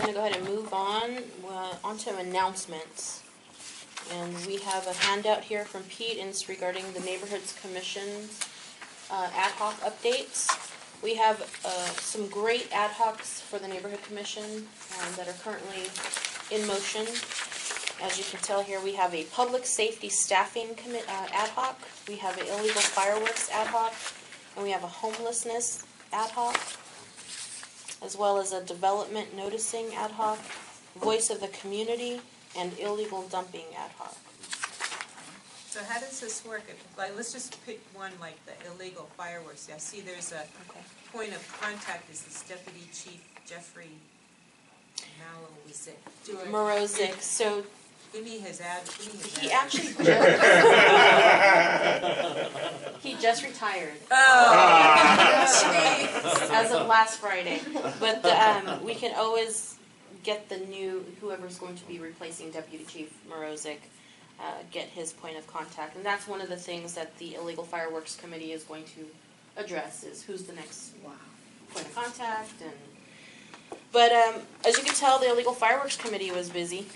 going to go ahead and move on onto announcements. And we have a handout here from Pete, and it's regarding the Neighborhoods Commission's ad hoc updates. We have some great ad hocs for the Neighborhood Commission that are currently in motion. As you can tell here, we have a public safety staffing ad hoc, we have an illegal fireworks ad hoc, and we have a homelessness ad hoc, as well as a development noticing ad hoc, voice of the community, and illegal dumping ad hoc. So how does this work? Like, let's just pick one, like the illegal fireworks. I see there's a point of contact is this Deputy Chief Jeffrey Morozic. So give me his ad. He actually he just retired. Oh, as of last Friday. But we can always get the new, whoever's going to be replacing Deputy Chief Morozic, get his point of contact. And that's one of the things that the Illegal Fireworks Committee is going to address, is who's the next point of contact. But as you can tell, the Illegal Fireworks Committee was busy.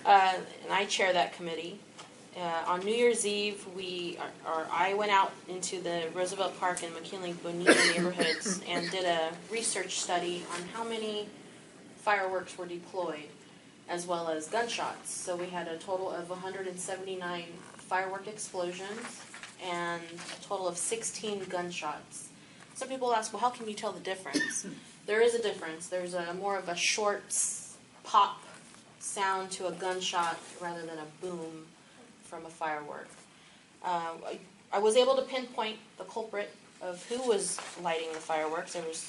And I chair that committee. On New Year's Eve, I went out into the Roosevelt Park and McKinley Bonita neighborhoods and did a research study on how many fireworks were deployed, as well as gunshots. So we had a total of 179 firework explosions and a total of 16 gunshots. Some people ask, well, how can you tell the difference? There is a difference. There's more of a short pop sound to a gunshot rather than a boom from a firework. I was able to pinpoint the culprit of who was lighting the fireworks. There was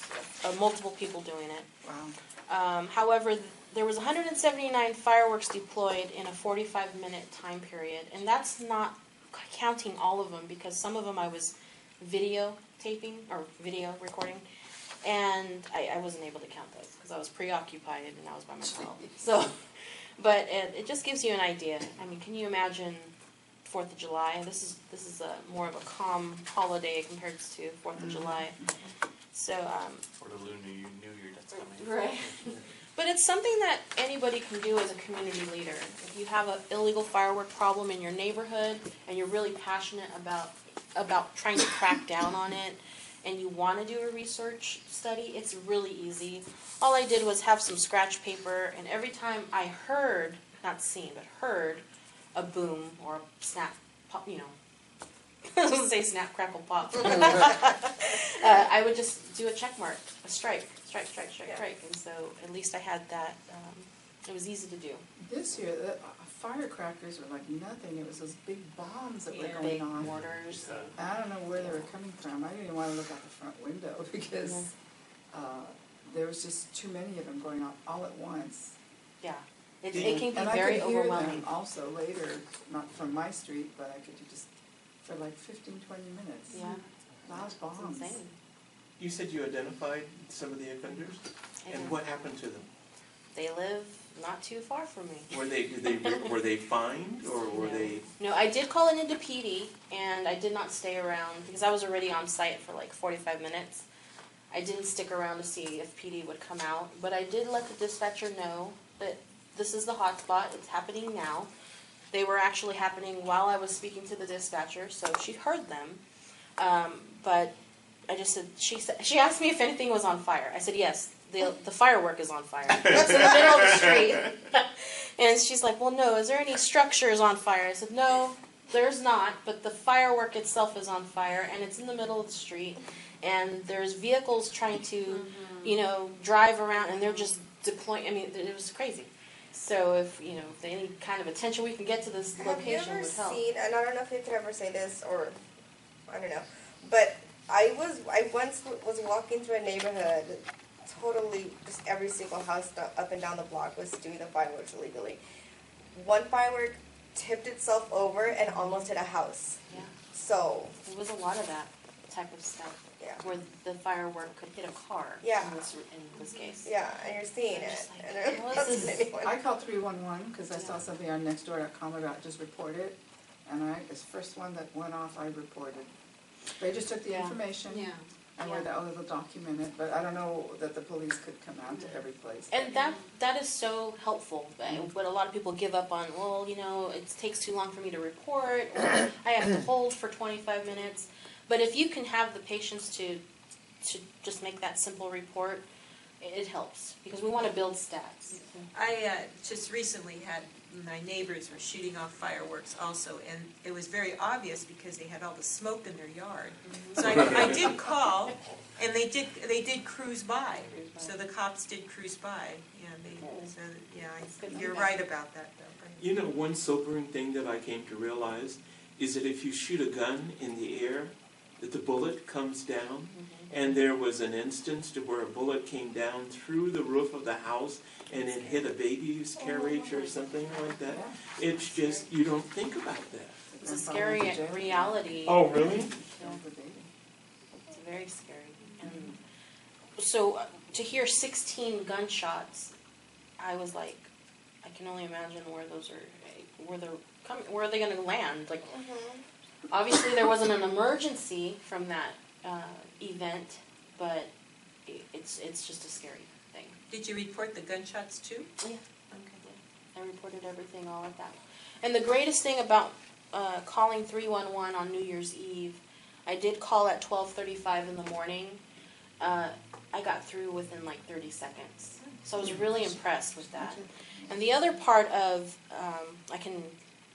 multiple people doing it. Wow. However, there was 179 fireworks deployed in a 45-minute time period, and that's not counting all of them, because some of them I was videotaping or video recording, and I wasn't able to count those because I was preoccupied and I was by myself. So, but it just gives you an idea. I mean, can you imagine 4th of July? This is more of a calm holiday compared to 4th of July. So or the Lunar New Year that's coming. right. But it's something that anybody can do as a community leader. If you have an illegal firework problem in your neighborhood and you're really passionate about trying to crack down on it, and you want to do a research study, it's really easy. All I did was have some scratch paper, and every time I heard, not seen, but heard a boom or a snap, pop, I was going to say snap, crackle, pop. I would just do a check mark, a strike. And so at least I had that. It was easy to do. This year, the firecrackers were like nothing. It was those big bombs that were going Big on. mortars. I don't know where they were coming from. I didn't even want to look out the front window because there was just too many of them going off all at once. Yeah. It can be and very I could hear overwhelming. them also later, not from my street, but I could just for like 15, 20 minutes. Yeah. Loud bombs. It's insane. You said you identified some of the offenders, and what happened to them? They live not too far from me. Were they fined, or were they? No, I did call it into PD, and I did not stay around because I was already on site for like 45 minutes. I didn't stick around to see if PD would come out, but I did let the dispatcher know that this is the hot spot. It's happening now. They were actually happening while I was speaking to the dispatcher, so she heard them. But I just said, she asked me if anything was on fire. I said, yes, the firework is on fire. It's in the middle of the street. And she's like, well, no, is there any structures on fire? I said, no, there's not, but the firework itself is on fire, and it's in the middle of the street. And there's vehicles trying to, drive around, and they're just deploying. I mean, it was crazy. So if, any kind of attention we can get to this location would help. Have you ever seen, and I don't know if you could ever say this, or, I don't know, but I once was walking through a neighborhood, totally, just every single house up and down the block was doing the fireworks illegally. One firework tipped itself over and almost hit a house. Yeah. So. There was a lot of that type of stuff. Yeah. Where the firework could hit a car. Yeah. In this case. Yeah, and you're seeing it. Just like, And it well, wasn't this is- anyone. I called 311 because I saw something on Nextdoor.com about just report it, and this first one that went off, I reported. They just took the information, and where they'll document it, but I don't know that the police could come out to every place. And that is so helpful, but a lot of people give up on, well, you know, it takes too long for me to report, or I have to hold for 25 minutes. But if you can have the patience to just make that simple report, it helps, because we want to build stats. I just recently had, my neighbors were shooting off fireworks also, and it was very obvious because they had all the smoke in their yard. So I did call, and they did cruise by, so the cops did cruise by. You're right about that though. You know, one sobering thing that I came to realize is that if you shoot a gun in the air, that the bullet comes down. And there was an instance to where a bullet came down through the roof of the house and it hit a baby's carriage or something like that. It's just, you don't think about that. It's a scary reality. Oh, really? It's very scary. And so to hear 16 gunshots, I was like, I can only imagine where those are, where are they going to land? Like, obviously there wasn't an emergency from that event, but it's just a scary thing. Did you report the gunshots too? Yeah. Okay. I reported everything all of that. And the greatest thing about calling 311 on New Year's Eve, I did call at 12:35 in the morning. I got through within like 30 seconds. So I was really impressed with that. And the other part of, I can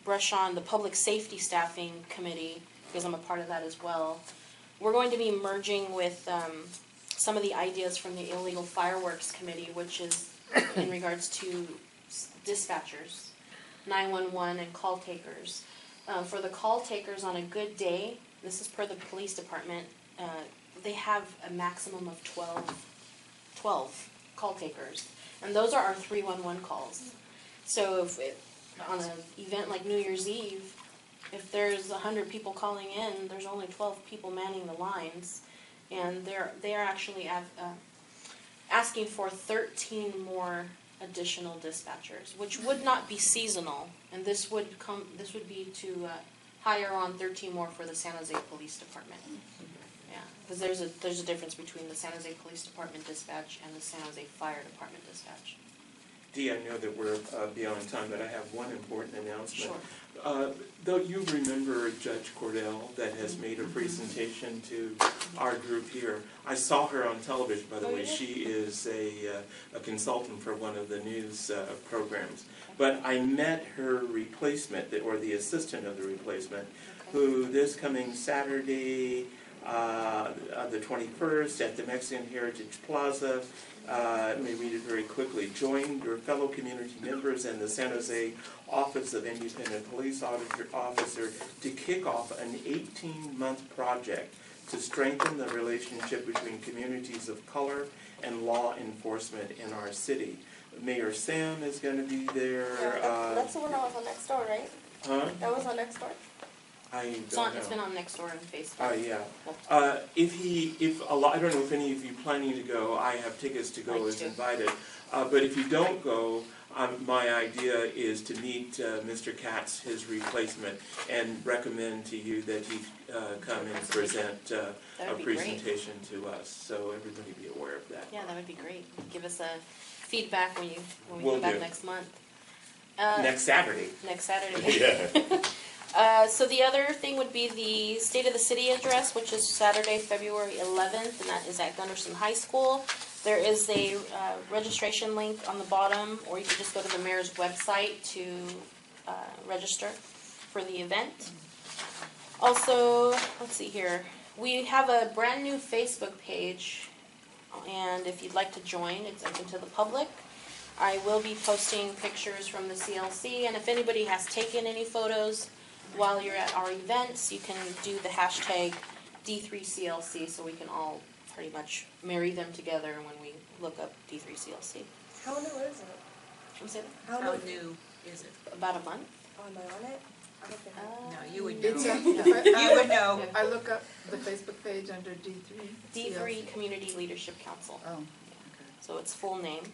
brush on the public safety staffing committee, because I'm a part of that as well. We're going to be merging with some of the ideas from the illegal fireworks committee, which is in regards to dispatchers, 911 and call takers. For the call takers on a good day, this is per the police department, they have a maximum of 12 call takers. And those are our 311 calls. So if on an event like New Year's Eve, if there's 100 people calling in, there's only 12 people manning the lines, and they are actually asking for 13 more additional dispatchers, which would not be seasonal, and this would be to hire on 13 more for the San Jose Police Department. Yeah, because there's a difference between the San Jose Police Department dispatch and the San Jose Fire Department dispatch. Dee, I know that we're beyond time, but I have one important announcement. Sure. Though you remember Judge Cordell that has made a presentation to our group here. I saw her on television, by the way. She is a consultant for one of the news programs. But I met her replacement, or the assistant of the replacement, who this coming Saturday, the 21st, at the Mexican Heritage Plaza, let me read it very quickly, joined your fellow community members and the San Jose Office of Independent Police Officer to kick off an 18-month project to strengthen the relationship between communities of color and law enforcement in our city. Mayor Sam is going to be there. Yeah, that's the one that was on Nextdoor, right? Huh? That was on Nextdoor? It's been on Nextdoor and Facebook. Oh, yeah. I don't know if any of you planning to go, I have tickets to go as invited. But if you don't go, my idea is to meet Mr. Katz, his replacement, and recommend to you that he come and present a presentation to us. So everybody be aware of that. Yeah, that would be great. Give us a feedback when we Will come back do. next month. Next Saturday. Next Saturday. Yeah. So the other thing would be the State of the City address, which is Saturday, February 11th, and that is at Gunderson High School. There is a registration link on the bottom, or you can just go to the mayor's website to register for the event. Also, let's see here. We have a brand new Facebook page, and if you'd like to join, it's open to the public. I will be posting pictures from the CLC, and if anybody has taken any photos while you're at our events, you can do the hashtag D3CLC so we can all pretty much marry them together when we look up D3CLC. How new is it? Can we say that? How new is it? About a month? Oh, am I on it? I don't think I- No, you would know. It's You would know. I look up the Facebook page under D3. D3 Community Leadership Council. Oh, okay. So it's full name.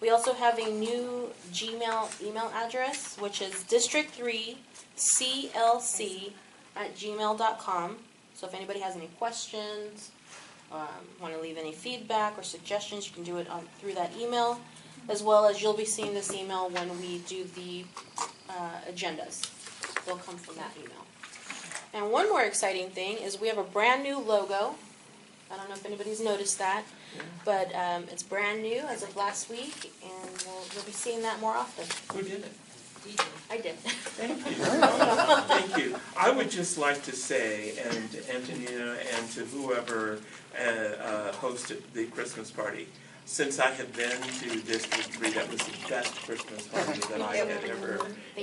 We also have a new Gmail email address, which is district3clc@gmail.com. So if anybody has any questions want to leave any feedback or suggestions, you can do it through that email, as well as you'll be seeing this email when we do the agendas. They'll come from that email. And one more exciting thing is we have a brand new logo. I don't know if anybody's noticed that, but it's brand new as of last week, and you'll be seeing that more often. Who did it? I did. Thank you. Thank you. I would just like to say, and Antonina and to whoever hosted the Christmas party, since I have been to District 3, that was the best Christmas party that I had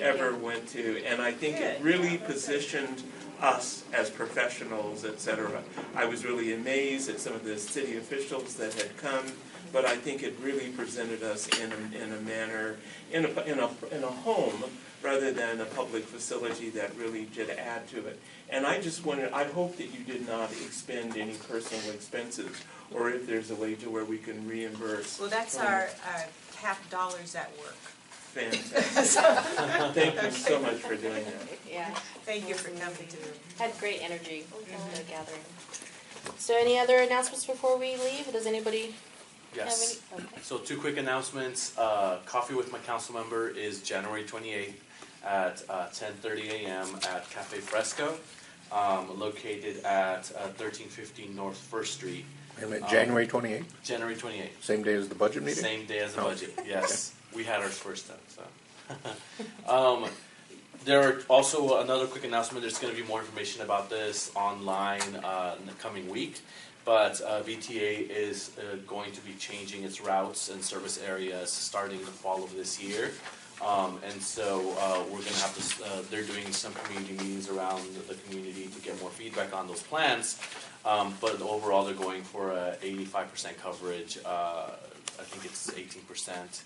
ever went to. And I think it really positioned us as professionals, etc. I was really amazed at some of the city officials that had come, but I think it really presented us in a manner, in a home, rather than a public facility that really did add to it. And I just wondered, I hope that you did not expend any personal expenses, or if there's a way to where we can reimburse. Well, that's our half dollars at work. Fantastic. Thank you so much for doing that. Yeah, Thank you for coming to the had great energy at the gathering. So any other announcements before we leave? Does anybody Yes. have any? Okay. So 2 quick announcements. Coffee with my council member is January 28th at 10:30 a.m. at Cafe Fresco, located at 1315 North First Street. Wait a minute, January 28th, January 28th. same day as the budget meeting? Same day as the Oh. budget, yes. We had ours first then, so. There are also another quick announcement, there's gonna be more information about this online in the coming week. But VTA is going to be changing its routes and service areas starting the fall of this year. And so we're gonna have to, they're doing some community meetings around the community to get more feedback on those plans. But overall, they're going for 85% coverage. I think it's 18%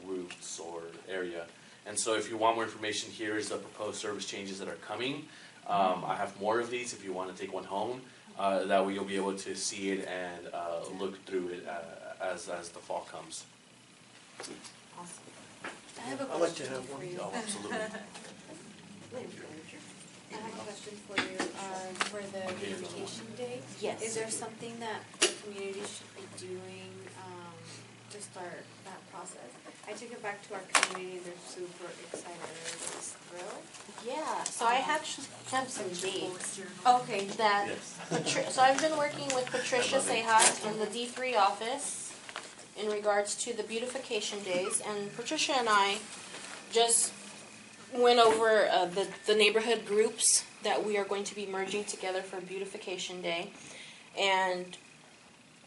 routes or area. And so if you want more information, here is the proposed service changes that are coming. I have more of these if you want to take one home. That way you'll be able to see it and look through it as the fall comes. Awesome. I have a I'd like to question have for one. you. Oh, absolutely. I have a question for you, for the beautification day. Yes. Is there something that the community should be doing, to start that process? I took it back to our community, they're super excited, everybody's thrilled. Yeah, so I actually have some dates Okay, that, Yes. so I've been working with Patricia Sehat in the D3 office in regards to the beautification days, and Patricia and I just went over the neighborhood groups that we are going to be merging together for beautification day, and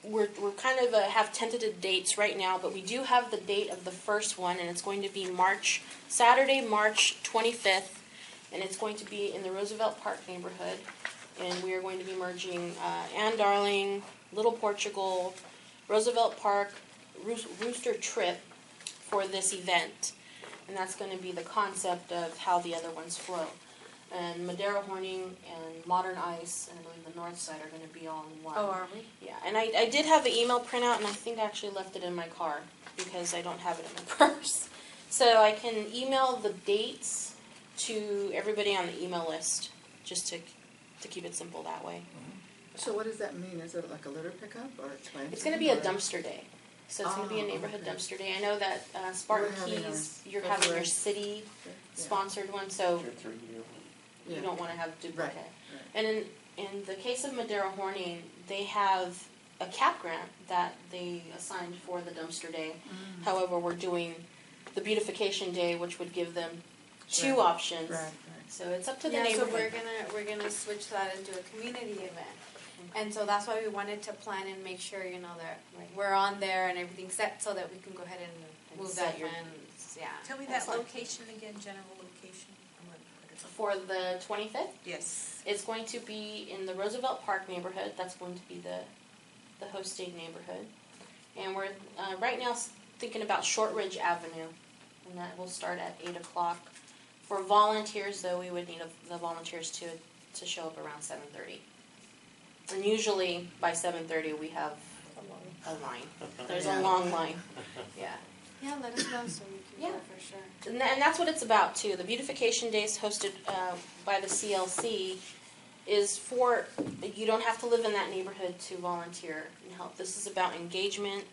we're kind of have tentative dates right now, but we do have the date of the first one, and it's going to be Saturday, March 25th, and it's going to be in the Roosevelt Park neighborhood, and we are going to be merging Ann Darling, Little Portugal, Roosevelt Park, Rooster Trip for this event, and that's going to be the concept of how the other ones flow. And Madera Horning and Modern Ice and I believe the North Side are going to be all in one. oh, are we? Yeah, and I did have an email printout, and I think I actually left it in my car because I don't have it in my purse. So I can email the dates to everybody on the email list, just to keep it simple that way. So what does that mean? Is it like a litter pickup or planting? It's going to be a or- dumpster day. So it's going to be a Oh, neighborhood okay. dumpster day. I know that Spartan We're having Keys, ours you're having your February. city Yeah. sponsored one, so Your 3-year. Yeah. you don't want to have duplicate. Right. And in the case of Madera Horning, they have a cap grant that they assigned for the dumpster day. Mm. However, we're doing the beautification day, which would give them two Right. options. Right, right. So it's up to the Yeah, so neighborhood. we're gonna switch that into a community event. And so that's why we wanted to plan and make sure, you know, that Right. we're on there and everything's set so that we can go ahead and move set that your- fence, yeah. Tell me That's that fine. location again, general location. I'm gonna put it up. For the 25th, Yes. it's going to be in the Roosevelt Park neighborhood. That's going to be the hosting neighborhood. And we're right now thinking about Shortridge Avenue, and that will start at 8 o'clock. For volunteers, though, we would need the volunteers to show up around 7:30. And usually by 7:30 we have a line. There's a Yeah. long line. Yeah. Yeah, let us know so we can Yeah. go for sure. And that's what it's about too. The beautification day is hosted by the CLC, is for, you don't have to live in that neighborhood to volunteer and help. This is about engagement,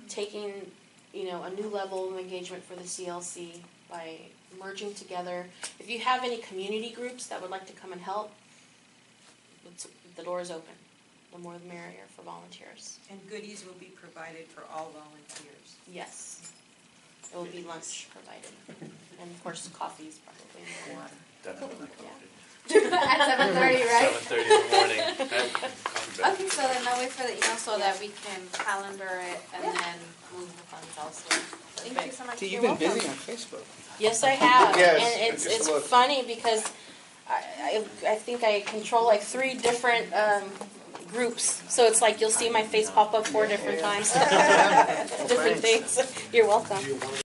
taking, a new level of engagement for the CLC by merging together. If you have any community groups that would like to come and help, the door is open. The more the merrier for volunteers. And goodies will be provided for all volunteers. Yes. There will be lunch provided. And of course, coffee is probably in there. Definitely. At 7:30, right? 7:30 in the morning. Okay. Okay, so then I'll wait for the email so that we can calendar it and then move the funds elsewhere. Thank you so much. See, You're you've been welcome. busy on Facebook. Yes, I have. Yes, And just it's look. funny because I think I control like 3 different groups. So it's like you'll see my face pop up 4 different times. Different things. You're welcome.